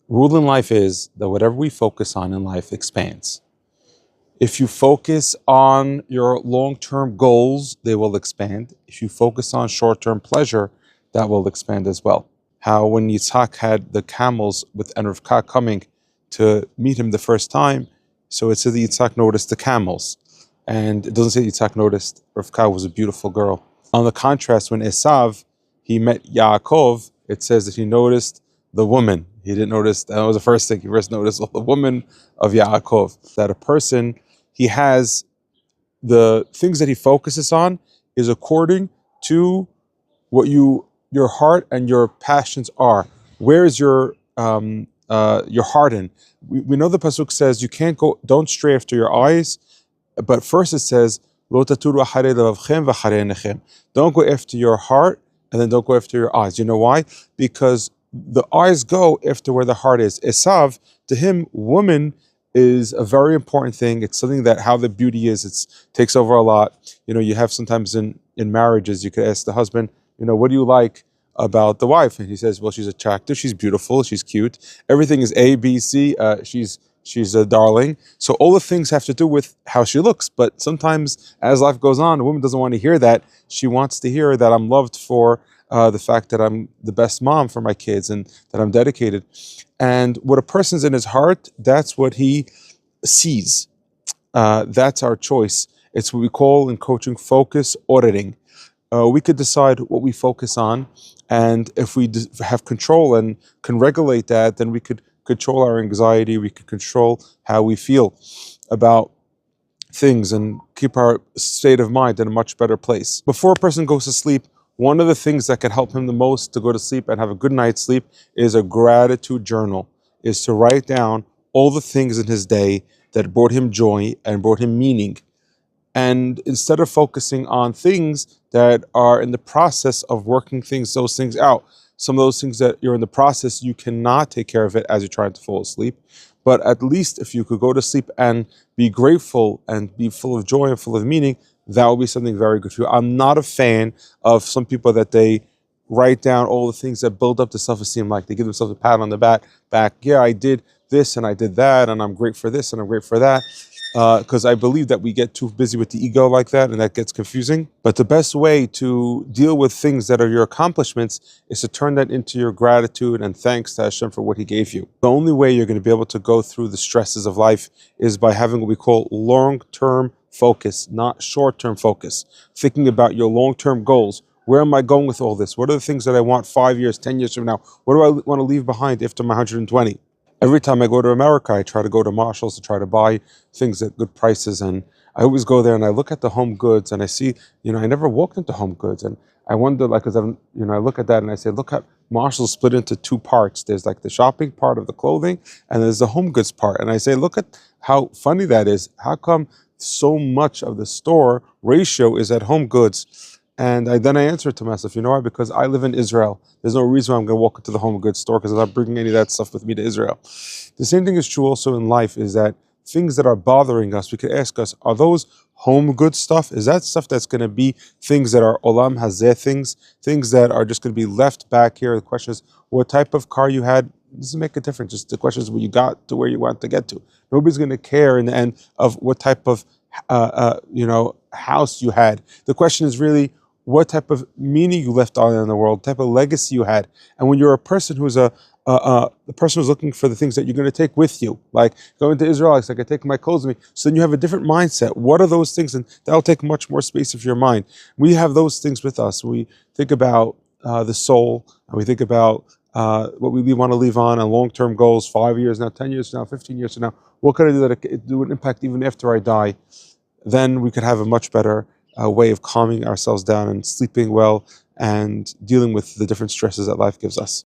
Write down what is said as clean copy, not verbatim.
Rule in life is that whatever we focus on in life expands. If you focus on your long-term goals, they will expand. If you focus on short-term pleasure, that will expand as well. How when Yitzhak had the camels with Rivka coming to meet him the first time, so it says that Yitzhak noticed the camels. And it doesn't say Yitzhak noticed Rivka was a beautiful girl. On the contrast, when Esav, he met Yaakov, it says that he noticed the woman. He didn't notice, that was the first thing, he first noticed the woman of Yaakov. That a person, he has the things that he focuses on is according to what your heart and your passions are. Where is your heart in? We know the pasuk says you can't go, don't stray after your eyes, but first it says Lo taturu acharei levavchem v'acharei einechem. Don't go after your heart and then don't go after your eyes. You know why? Because the eyes go after where the heart is. Esav, to him, woman is a very important thing. It's something that how the beauty is, it takes over a lot. You know, you have sometimes in marriages, you could ask the husband, you know, what do you like about the wife? And he says, well, she's attractive, she's beautiful, she's cute. Everything is A, B, C. She's a darling. So all the things have to do with how she looks. But sometimes as life goes on, a woman doesn't want to hear that. She wants to hear that I'm loved for the fact that I'm the best mom for my kids and that I'm dedicated. And what a person's in his heart, that's what he sees. That's our choice. It's what we call in coaching focus auditing. We could decide what we focus on, and if we have control and can regulate that, then we could control our anxiety, we could control how we feel about things and keep our state of mind in a much better place. Before a person goes to sleep, one of the things that can help him the most to go to sleep and have a good night's sleep is a gratitude journal, is to write down all the things in his day that brought him joy and brought him meaning. And instead of focusing on things that are in the process of working those things out, some of those things that you're in the process, you cannot take care of it as you're trying to fall asleep. But at least if you could go to sleep and be grateful and be full of joy and full of meaning, that will be something very good for you. I'm not a fan of some people that they write down all the things that build up the self-esteem, like they give themselves a pat on the back. Yeah, I did this and I did that, and I'm great for this and I'm great for that. Because I believe that we get too busy with the ego like that, and that gets confusing. But the best way to deal with things that are your accomplishments is to turn that into your gratitude and thanks to Hashem for what He gave you. The only way you're going to be able to go through the stresses of life is by having what we call long-term focus, not short-term focus. Thinking about your long-term goals. Where am I going with all this? What are the things that I want 5 years, 10 years from now? What do I want to leave behind after my 120? Every time I go to America, I try to go to Marshall's to try to buy things at good prices. And I always go there and I look at the home goods and I see, I never walked into home goods. And I wonder, like, because I look at that and I say, look at Marshall's split into two parts. There's like the shopping part of the clothing and there's the home goods part. And I say, look at how funny that is. How come so much of the store ratio is at home goods? And then I answered to myself, you know why? Because I live in Israel. There's no reason why I'm going to walk into the home goods store because I'm not bringing any of that stuff with me to Israel. The same thing is true also in life, is that things that are bothering us, we could ask us, are those home goods stuff? Is that stuff that's going to be things that are olam hazeh things that are just going to be left back here? The question is, what type of car you had? It doesn't make a difference. Just the question is what you got to where you want to get to. Nobody's going to care in the end of what type of house you had. The question is really, what type of meaning you left on in the world, type of legacy you had. And when you're a person who's the person who's looking for the things that you're going to take with you, like going to Israel, it's like I take my clothes with me. So then you have a different mindset. What are those things? And that'll take much more space of your mind. We have those things with us. We think about the soul, and we think about what we want to leave on and long-term goals, 5 years now, 10 years from now, 15 years from now. What can I do that it do an impact even after I die? Then we could have a much better way of calming ourselves down and sleeping well and dealing with the different stresses that life gives us.